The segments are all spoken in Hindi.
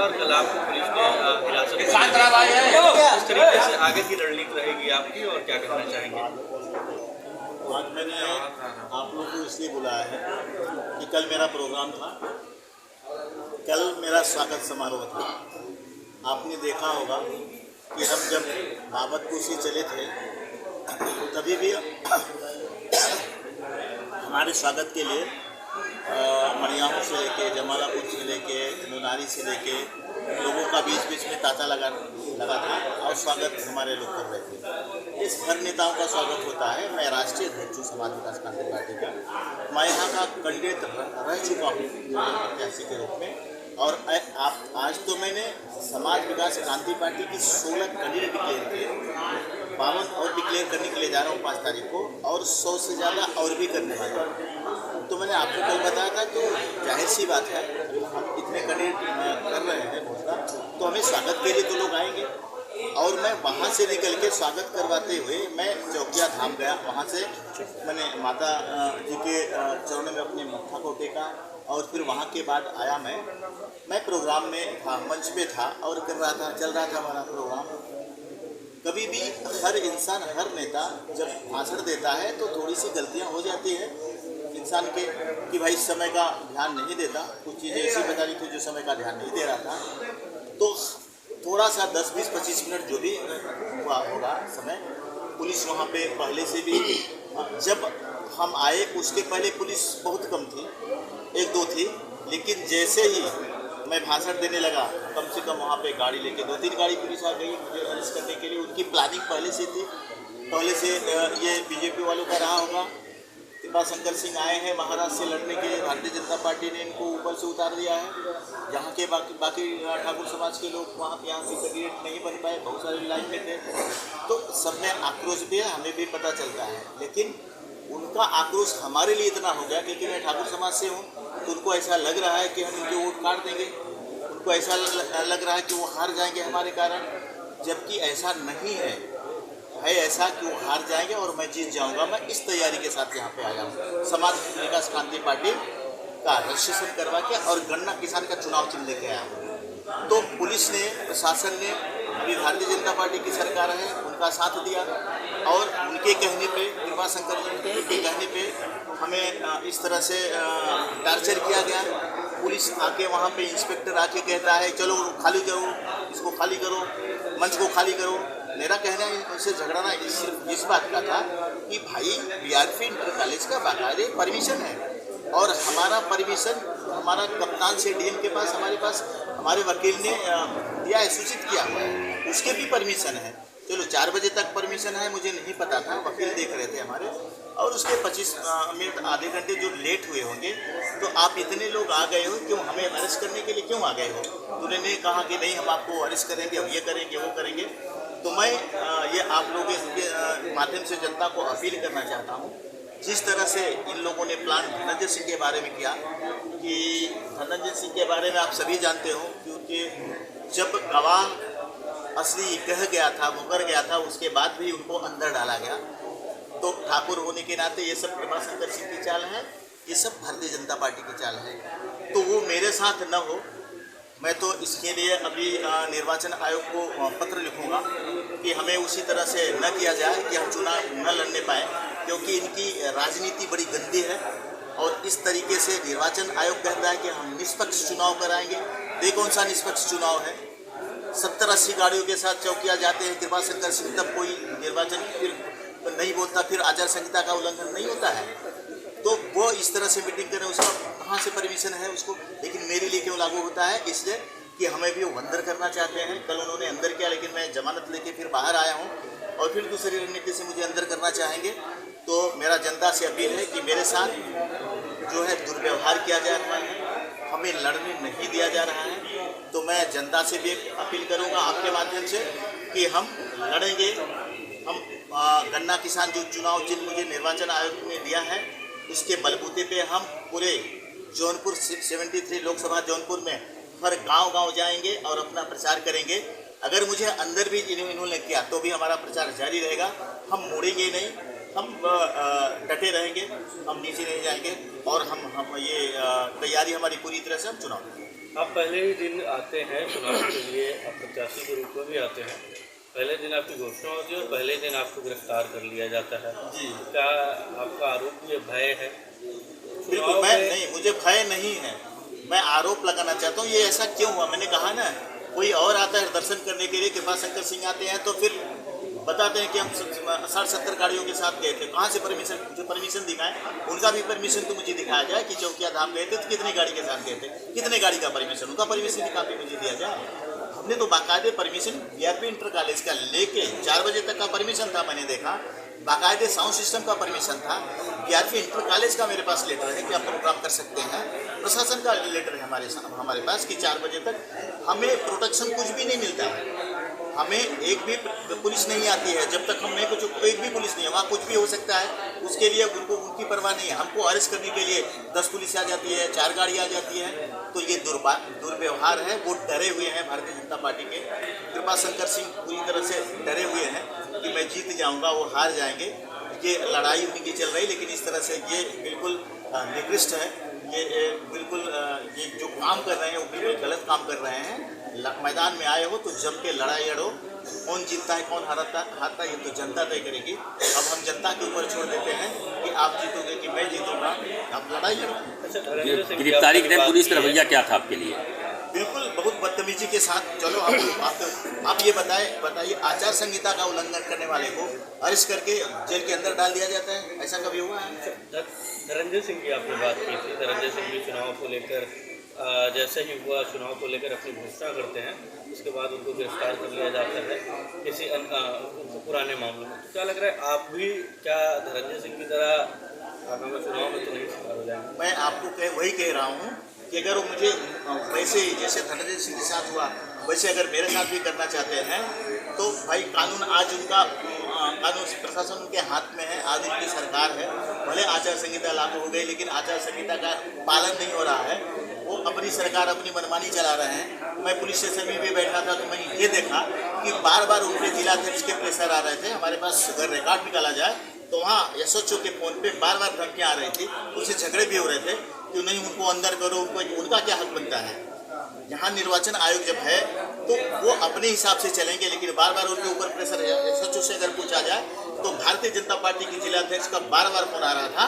और कल आपको पुलिस ने हिरासत में लिया। इस तरीके से आगे की रणनीति रहेगी आपकी और क्या कहना चाहेंगे? आज मैंने आप लोगों को इसलिए बुलाया है कि कल मेरा प्रोग्राम था, कल मेरा स्वागत समारोह था। आपने देखा होगा कि हम जब बाबतपुर से चले थे तभी भी हमारे स्वागत के लिए मरियाम से लेके जमालापुर से लेके नोनारी से लेके लोगों का बीच बीच में तांता लगा था और स्वागत हमारे लोग कर रहे थे। इस हर नेताओं का स्वागत होता है। मैं राष्ट्रीय अध्यक्ष हूँ समाज विकास क्रांति पार्टी का। मैं यहाँ का कैंडिडेट रह चुका हूँ प्रत्याशी के रूप में। और आज तो मैंने समाज विकास क्रांति पार्टी की 16 कैंडिडेट डिक्लेयर किए, 52 और डिक्लेयर करने के लिए जा रहा हूँ 5 तारीख को, और 100 से ज़्यादा और भी करने वाला हूँ। तो मैंने आपको कल बताया था, तो जाहिर सी बात है हम इतने कैंडिडेट कर रहे हैं घोषणा, तो हमें स्वागत के लिए तो लोग आएंगे। और मैं वहाँ से निकल के स्वागत करवाते हुए मैं चौकिया धाम गया। वहाँ से मैंने माता जी के चरणों में अपने मत्था को टेका और फिर वहाँ के बाद आया मैं प्रोग्राम में था, मंच पे था और कर रहा था, चल रहा था हमारा प्रोग्राम। कभी भी हर इंसान, हर नेता जब भाषण देता है तो थोड़ी सी गलतियाँ हो जाती है इंसान के, कि भाई समय का ध्यान नहीं देता। कुछ चीज़ें ऐसी बता रही थी जो समय का ध्यान नहीं दे रहा था, तो थोड़ा सा 10, 20, 25 मिनट जो भी हुआ होगा समय, पुलिस वहाँ पे पहले से भी, जब हम आए उसके पहले पुलिस बहुत कम थी, 1-2 थी, लेकिन जैसे ही मैं भाषण देने लगा कम से कम वहाँ पे गाड़ी लेके 2-3 गाड़ी पुलिस आ गई मुझे अरेस्ट करने के लिए। उनकी प्लानिंग पहले से थी, पहले से ये बीजेपी वालों का रहा होगा। कृपाशंकर सिंह आए हैं महाराष्ट्र से लड़ने के लिए, भारतीय जनता पार्टी ने इनको ऊपर से उतार दिया है। यहाँ के बाकी ठाकुर समाज के लोग यहाँ के कैंडिडेट नहीं बन पाए, बहुत सारे लाइन में थे, तो सब में आक्रोश भी है, हमें भी पता चलता है। लेकिन उनका आक्रोश हमारे लिए इतना हो गया क्योंकि मैं ठाकुर समाज से हूँ, तो उनको ऐसा लग रहा है कि हम उनके वोट काट देंगे, उनको ऐसा लग रहा है कि वो हार जाएंगे हमारे कारण, जबकि ऐसा नहीं है ऐसा कि वो हार जाएंगे और मैं जीत जाऊंगा। मैं इस तैयारी के साथ यहाँ पे आया हूँ, समाज विकास क्रांति पार्टी का रजिस्ट्रेशन करवा के और गन्ना किसान का चुनाव चिन्ह लेके आया हूँ। तो पुलिस ने, प्रशासन ने, अभी भारतीय जनता पार्टी की सरकार है, उनका साथ दिया और उनके कहने पे, कृपाशंकर जी के कहने पे हमें इस तरह से टार्चर किया गया। पुलिस आके वहाँ पे, इंस्पेक्टर आके कहता है चलो खाली करो, इसको खाली करो, मंच को खाली करो। मेरा कहना है उनसे झगड़ना सिर्फ इस बात का था कि भाई बीआरपी इंटर कॉलेज का बाकायदे परमिशन है और हमारा परमिशन हमारा कप्तान से डीएम के पास, हमारे पास हमारे वकील ने दिया है, सूचित किया हुआ है, उसके भी परमिशन है। चलो 4 बजे तक परमिशन है, मुझे नहीं पता था, वकील देख रहे थे हमारे, और उसके 25 मिनट आधे घंटे जो लेट हुए होंगे। तो आप इतने लोग आ गए हो, क्यों हमें अरेस्ट करने के लिए क्यों आ गए हो? तो उन्होंने कहा कि नहीं हम आपको अरेस्ट करेंगे, अब ये करेंगे वो करेंगे। तो मैं ये आप लोगों के माध्यम से जनता को अपील करना चाहता हूँ, जिस तरह से इन लोगों ने प्लान धनंजय सिंह के बारे में किया, कि धनंजय सिंह के बारे में आप सभी जानते हो, क्योंकि जब गवाह असली कह गया था, मुकर गया था, उसके बाद भी उनको अंदर डाला गया। तो ठाकुर होने के नाते ये सब कृपाशंकर सिंह की चाल है, ये सब भारतीय जनता पार्टी की चाल है। तो वो मेरे साथ न हो, मैं तो इसके लिए अभी निर्वाचन आयोग को पत्र लिखूंगा कि हमें उसी तरह से न किया जाए कि हम चुनाव न लड़ने पाए, क्योंकि इनकी राजनीति बड़ी गंदी है। और इस तरीके से निर्वाचन आयोग कहता है कि हम निष्पक्ष चुनाव कराएंगे। ये कौन सा निष्पक्ष चुनाव है? 70-80 गाड़ियों के साथ चौकिया जाते हैं कृपाशंकर सिंह, तब कोई निर्वाचन फिर नहीं बोलता, फिर आचार संहिता का उल्लंघन नहीं होता है। तो वो इस तरह से मीटिंग करें, उसका कहाँ से परमिशन है उसको? लेकिन मेरे लिए क्यों लागू होता है? इसलिए कि हमें भी वो अंदर करना चाहते हैं। कल उन्होंने अंदर किया, लेकिन मैं जमानत लेके फिर बाहर आया हूँ और फिर दूसरी रणनीति से मुझे अंदर करना चाहेंगे। तो मेरा जनता से अपील है कि मेरे साथ जो है दुर्व्यवहार किया जा रहा है, हमें लड़ने नहीं दिया जा रहा है। तो मैं जनता से भी अपील करूँगा आपके माध्यम से कि हम लड़ेंगे। हम गन्ना किसान जो चुनाव चिन्ह मुझे निर्वाचन आयोग ने दिया है, उसके बलबूते पे हम पूरे जौनपुर 73 लोकसभा जौनपुर में हर गांव-गांव जाएंगे और अपना प्रचार करेंगे। अगर मुझे अंदर भी इन्होंने किया तो भी हमारा प्रचार जारी रहेगा। हम मुड़ेंगे नहीं, हम डटे रहेंगे, हम नीचे नहीं जाएंगे और हम ये तैयारी हमारी पूरी तरह से हम चुनाव आप पहले ही दिन आते हैं चुनाव के लिए, आप प्रत्याशी के रूप में भी आते हैं। पहले दिन आपकी घोषणा होती है और पहले दिन आपको गिरफ्तार कर लिया जाता है। जी। क्या आपका आरोप ये भय है? बिल्कुल मैं नहीं, मुझे भय नहीं है। मैं आरोप लगाना चाहता हूँ ये ऐसा क्यों हुआ। मैंने कहा ना, कोई और आता है दर्शन करने के लिए, कृपा शंकर सिंह आते हैं तो फिर बताते हैं कि हम 60-70 गाड़ियों के साथ गए थे। कहाँ से परमिशन, जो परमिशन दिखाएं, उनका भी परमिशन तो मुझे दिखाया जाए कि चौकिया धाम गए थे तो कितनी गाड़ी के साथ गए थे, कितने गाड़ी का परमिशन, उनका परमिशन की कापी मुझे दिया जाए। हमने तो बाकायदे परमिशन बीआरपी इंटर कॉलेज का लेके 4 बजे तक का परमिशन था। मैंने देखा बाकायदे साउंड सिस्टम का परमिशन था। बीआरपी इंटर कॉलेज का मेरे पास लेटर है कि आप प्रोग्राम कर सकते हैं। प्रशासन का लेटर है हमारे पास कि 4 बजे तक हमें प्रोटेक्शन कुछ भी नहीं मिलता है। हमें एक भी पुलिस नहीं आती है जब तक हमने कुछ, एक भी पुलिस नहीं है, वहाँ कुछ भी हो सकता है। उसके लिए उनको उनकी परवाह नहीं है। हमको अरेस्ट करने के लिए 10 पुलिस आ जाती है, 4 गाड़ी आ जाती है। तो ये दुर्व्यवहार है। वो डरे हुए हैं भारतीय जनता पार्टी के। कृपा शंकर सिंह पूरी तरह से डरे हुए हैं कि मैं जीत जाऊंगा, वो हार जाएंगे। ये लड़ाई उनकी चल रही, लेकिन इस तरह से ये बिल्कुल निकृष्ट है। ये बिल्कुल ये जो काम कर रहे हैं वो बिल्कुल गलत काम कर रहे हैं। मैदान में आए हो तो जम के लड़ाई लड़ो। कौन जीतता है कौन हारता है ये तो जनता तय करेगी। अब हम जनता के ऊपर छोड़ देते हैं कि आप जीतोगे कि मैं जीतूंगा, आप लड़ाई लड़ो। गिरफ्तारी के टाइम पुलिस का रवैया क्या था आपके लिए? बिल्कुल बहुत बदतमीजी के साथ। चलो आप ये बताइए आचार संहिता का उल्लंघन करने वाले को अरेस्ट करके जेल के अंदर डाल दिया जाता है? ऐसा कभी हुआ है? धनंजय सिंह की आपने बात की थी। धनंजय सिंह भी चुनाव को लेकर जैसे ही हुआ चुनाव को लेकर अपनी घोषणा करते हैं, उसके बाद उनको गिरफ्तार कर लिया जाता है किसी पुराने मामलों में। तो क्या लग रहा है आप भी क्या धनंजय सिंह की तरह आगामी चुनाव में तो नहीं शिकार हो जाएंगे? मैं आपको वही कह रहा हूँ कि अगर वो मुझे वैसे ही जैसे धनंजय सिंह के साथ हुआ वैसे अगर मेरे साथ भी करना चाहते हैं तो भाई कानून आज उनका कानून प्रशासन उनके हाथ में है। आज उनकी सरकार है। भले आचार संहिता लागू हो गई लेकिन आचार संहिता का पालन नहीं हो रहा है। वो अपनी सरकार अपनी मनमानी चला रहे हैं। मैं पुलिस स्टेशन में भी बैठा था तो मैंने ये देखा कि बार बार उनके जिलाध्यक्ष के प्रेशर आ रहे थे। हमारे पास अगर रिकॉर्ड निकाला जाए तो वहाँ एसएचओ के फ़ोन पे बार बार धमकियाँ आ रही थी। उससे झगड़े भी हो रहे थे कि नहीं उनको अंदर करो, उनका क्या हक बनता है। यहाँ निर्वाचन आयोग जब है तो वो अपने हिसाब से चलेंगे, लेकिन बार बार उनके ऊपर प्रेशर है। एसएचओ से अगर पूछा जाए तो भारतीय जनता पार्टी के जिलाध्यक्ष का बार बार फोन आ रहा था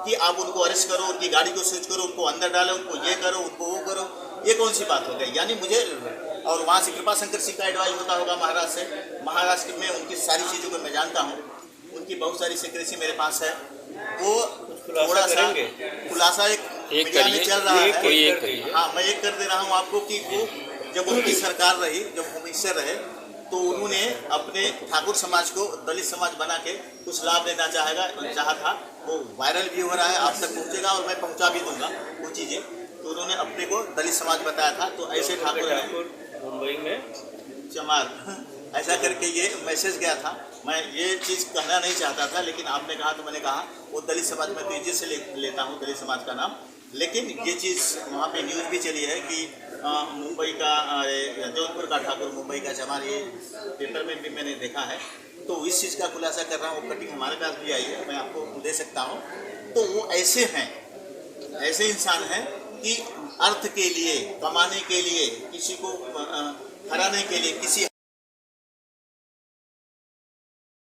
कि आप उनको अरेस्ट करो, उनकी गाड़ी को सीज करो, उनको अंदर डालो, उनको ये करो, उनको वो करो। ये कौन सी बात हो गई? यानी मुझे और वहाँ से कृपा शंकर सिंह का एडवाइस होता होगा महाराष्ट्र से। महाराष्ट्र में उनकी सारी चीज़ों को मैं जानता हूँ। उनकी बहुत सारी सिक्रेसी मेरे पास है। वो थोड़ा सा खुलासा एक मीडिया में चल रहा है। हाँ, मैं एक कर दे रहा हूँ आपको कि वो जब उनकी सरकार रही, जब होम मिनिस्टर रहे तो उन्होंने अपने ठाकुर समाज को दलित समाज बना के कुछ लाभ देना चाहा था। वो वायरल भी हो रहा है, आप तक पहुँचेगा और मैं पहुँचा भी दूंगा वो चीज़ें। तो उन्होंने अपने को दलित समाज बताया था। तो ऐसे ठाकुर मुंबई में चमार ऐसा करके ये मैसेज गया था। मैं ये चीज़ कहना नहीं चाहता था लेकिन आपने कहा तो मैंने कहा वो दलित समाज में तेजी से लेता हूँ दलित समाज का नाम। लेकिन ये चीज़ वहाँ पे न्यूज़ भी चली है कि मुंबई का जौनपुर का ठाकुर, मुंबई का चमार, ये पेपर में भी मैंने देखा है। तो इस चीज़ का खुलासा कर रहा हूँ। वो कटिंग हमारे पास भी आई है, मैं आपको दे सकता हूँ। तो वो ऐसे हैं, ऐसे इंसान हैं कि अर्थ के लिए, कमाने के लिए, किसी को हराने के लिए, किसी